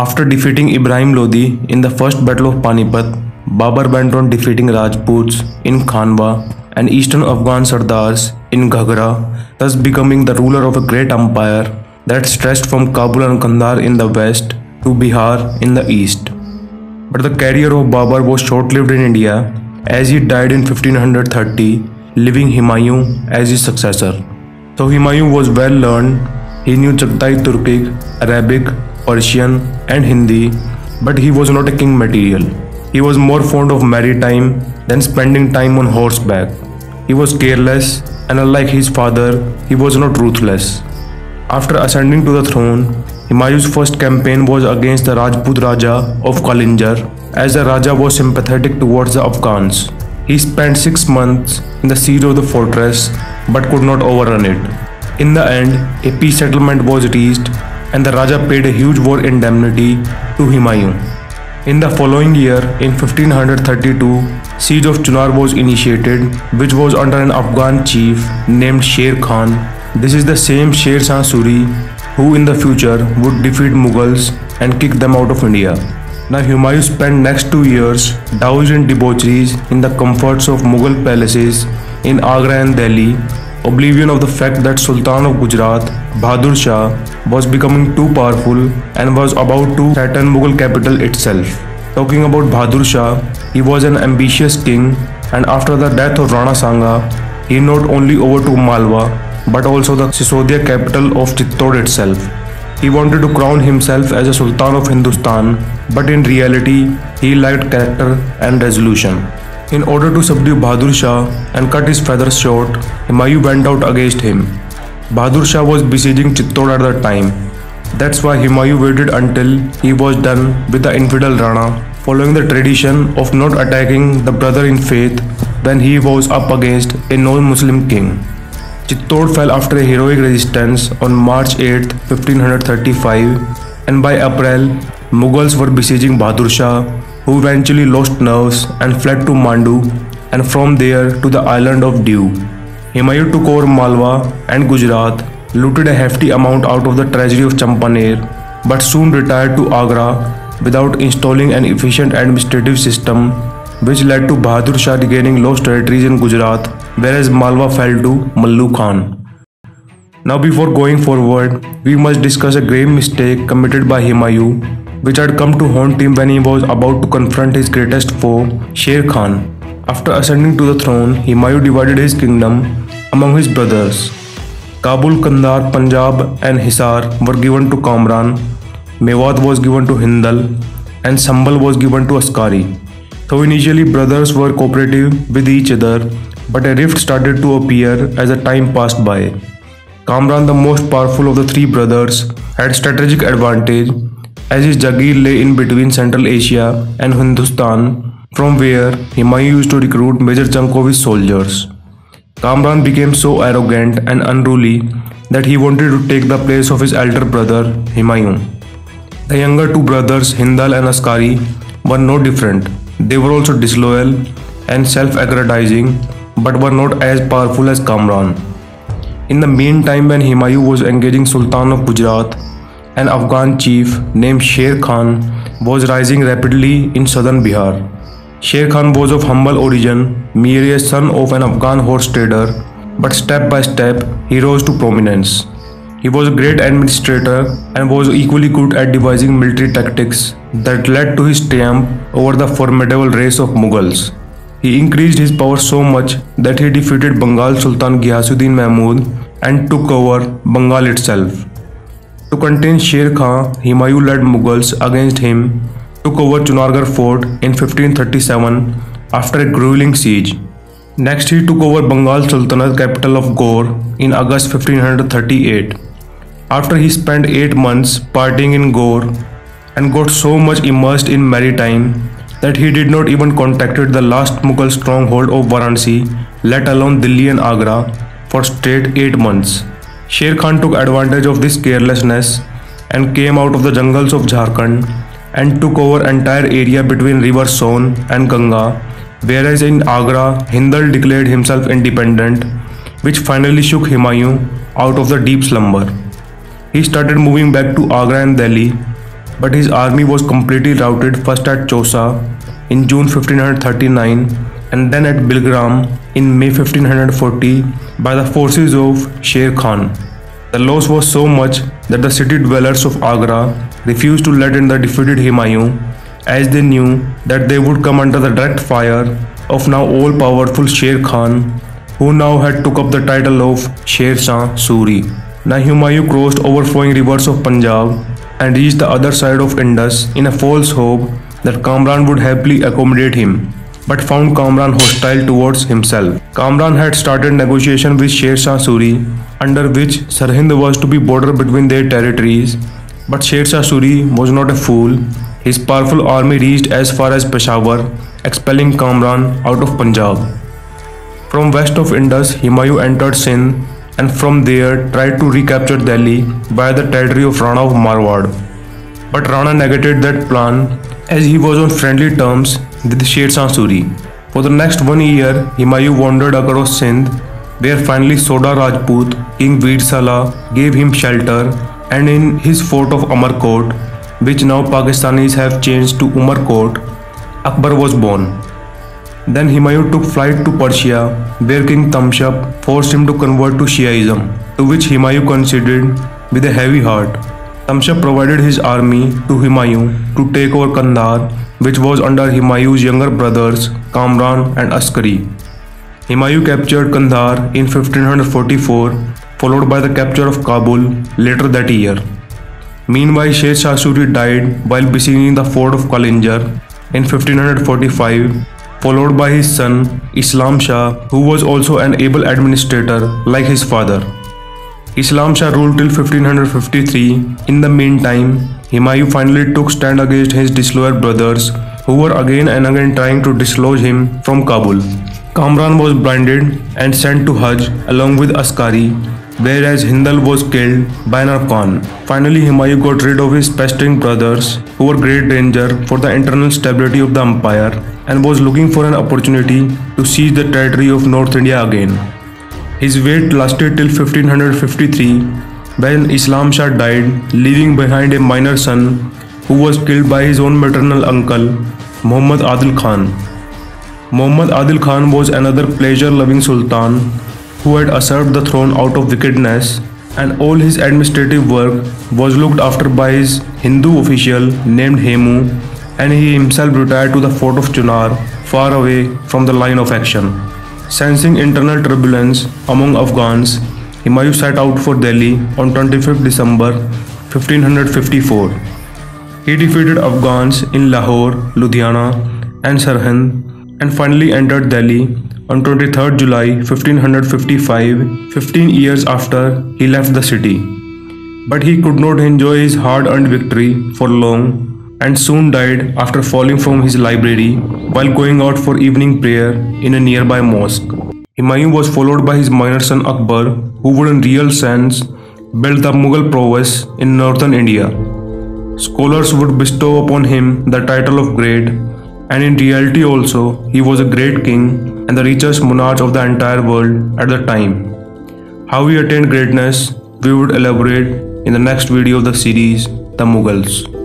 After defeating Ibrahim Lodi in the first battle of Panipat, Babur went on defeating Rajputs in Khanwa and eastern Afghan Sardars in Ghagra, thus becoming the ruler of a great empire that stretched from Kabul and Kandahar in the west to Bihar in the east. But the career of Babur was short-lived in India as he died in 1530, leaving Humayun as his successor. So Humayun was well learned. He knew Chagatai Turkic, Arabic, Persian and Hindi, but he was not a king material. He was more fond of maritime than spending time on horseback. He was careless and unlike his father, he was not ruthless. After ascending to the throne, Humayun's first campaign was against the Rajput Raja of Kalinjar, as the Raja was sympathetic towards the Afghans. He spent 6 months in the siege of the fortress but could not overrun it. In the end, a peace settlement was reached and the Raja paid a huge war indemnity to Humayun. In the following year, in 1532, siege of Chunar was initiated, which was under an Afghan chief named Sher Khan. This is the same Sher Shah Suri who in the future would defeat Mughals and kick them out of India. Now Humayun spent next 2 years doused in debaucheries in the comforts of Mughal palaces in Agra and Delhi, oblivion of the fact that Sultan of Gujarat, Bahadur Shah, was becoming too powerful and was about to threaten Mughal capital itself. Talking about Bahadur Shah, he was an ambitious king, and after the death of Rana Sanga, he not only overtook Malwa but also the Sisodia capital of Chittor itself. He wanted to crown himself as a Sultan of Hindustan, but in reality, he lacked character and resolution. In order to subdue Bahadur Shah and cut his feathers short, Humayun went out against him. Bahadur Shah was besieging Chittor at the time. That's why Humayun waited until he was done with the infidel Rana, following the tradition of not attacking the brother in faith when he was up against a non-Muslim king. Chittor fell after a heroic resistance on March 8, 1535, and by April, Mughals were besieging Bahadur Shah, who eventually lost nerves and fled to Mandu and from there to the island of Diu. Humayun took over Malwa and Gujarat, looted a hefty amount out of the treasury of Champaner, but soon retired to Agra without installing an efficient administrative system, which led to Bahadur Shah regaining lost territories in Gujarat, whereas Malwa fell to Mallu Khan. Now before going forward, we must discuss a grave mistake committed by Humayun, which had come to haunt him when he was about to confront his greatest foe, Sher Khan. After ascending to the throne, Humayun divided his kingdom among his brothers. Kabul, Kandahar, Punjab and Hisar were given to Kamran, Mewat was given to Hindal, and Sambhal was given to Askari. Though initially brothers were cooperative with each other, but a rift started to appear as the time passed by. Kamran, the most powerful of the 3 brothers, had strategic advantage as his Jagir lay in between Central Asia and Hindustan, from where Humayun used to recruit major chunk of his soldiers. Kamran became so arrogant and unruly that he wanted to take the place of his elder brother Humayun. The younger 2 brothers Hindal and Askari were no different. They were also disloyal and self-aggrandizing, but were not as powerful as Kamran. In the meantime, when Humayun was engaging Sultan of Gujarat, an Afghan chief named Sher Khan was rising rapidly in southern Bihar. Sher Khan was of humble origin, merely a son of an Afghan horse trader, but step by step he rose to prominence. He was a great administrator and was equally good at devising military tactics that led to his triumph over the formidable race of Mughals. He increased his power so much that he defeated Bengal Sultan Ghiyasuddin Mahmud and took over Bengal itself. To contain Sher Khan, Humayun led Mughals against him, took over Chunargarh fort in 1537 after a grueling siege. Next he took over Bengal Sultanate capital of Gaur in August 1538. After he spent 8 months partying in Gaur and got so much immersed in maritime that he did not even contacted the last Mughal stronghold of Varanasi, let alone Delhi and Agra, for straight 8 months. Sher Khan took advantage of this carelessness and came out of the jungles of Jharkhand and took over entire area between river Son and Ganga, whereas in Agra, Hindal declared himself independent, which finally shook Humayun out of the deep slumber. He started moving back to Agra and Delhi, but his army was completely routed first at Chausa in June 1539 and then at Bilgram in May 1540 by the forces of Sher Khan. The loss was so much that the city dwellers of Agra refused to let in the defeated Humayun, as they knew that they would come under the direct fire of now all-powerful Sher Khan, who now had took up the title of Sher Shah Suri. Now Humayun crossed overflowing rivers of Punjab and reached the other side of Indus in a false hope that Kamran would happily accommodate him, but found Kamran hostile towards himself. Kamran had started negotiation with Sher Shah Suri, under which Sirhind was to be border between their territories, but Sher Shah Suri was not a fool. His powerful army reached as far as Peshawar, expelling Kamran out of Punjab. From west of Indus, Humayun entered Sindh and from there tried to recapture Delhi via the territory of Rana of Marwar. But Rana negated that plan as he was on friendly terms with Sher Shah Suri. For the next 1 year, Humayun wandered across Sindh, where finally Soda Rajput, King Veer Salah, gave him shelter, and in his fort of Amarkot, which now Pakistanis have changed to Umarkot, Akbar was born. Then Humayun took flight to Persia, where King Tamshap forced him to convert to Shiaism, to which Humayun conceded with a heavy heart. Tamshap provided his army to Humayun to take over Kandahar, which was under Humayun's younger brothers Kamran and Askari. Humayun captured Kandahar in 1544, followed by the capture of Kabul later that year. Meanwhile, Sher Shah Suri died while besieging the fort of Kalinjar in 1545, followed by his son Islam Shah, who was also an able administrator like his father. Islam Shah ruled till 1553. In the meantime, Humayun finally took stand against his disloyal brothers, who were again and again trying to dislodge him from Kabul. Kamran was blinded and sent to Hajj along with Askari, whereas Hindal was killed by Nar Khan. Finally, Humayun got rid of his pestering brothers, who were great danger for the internal stability of the empire, and was looking for an opportunity to seize the territory of North India again. His wait lasted till 1553, when Islam Shah died, leaving behind a minor son who was killed by his own maternal uncle, Muhammad Adil Khan. Muhammad Adil Khan was another pleasure-loving sultan who had usurped the throne out of wickedness, and all his administrative work was looked after by his Hindu official named Hemu, and he himself retired to the fort of Chunar, far away from the line of action. Sensing internal turbulence among Afghans, Humayun set out for Delhi on 25th December 1554. He defeated Afghans in Lahore, Ludhiana and Sirhind, and finally entered Delhi on 23rd July 1555, 15 years after he left the city. But he could not enjoy his hard-earned victory for long, and soon died after falling from his library while going out for evening prayer in a nearby mosque. Humayun was followed by his minor son Akbar, who would in real sense build the Mughal prowess in northern India. Scholars would bestow upon him the title of great, and in reality also he was a great king and the richest monarch of the entire world at the time. How he attained greatness we would elaborate in the next video of the series, The Mughals.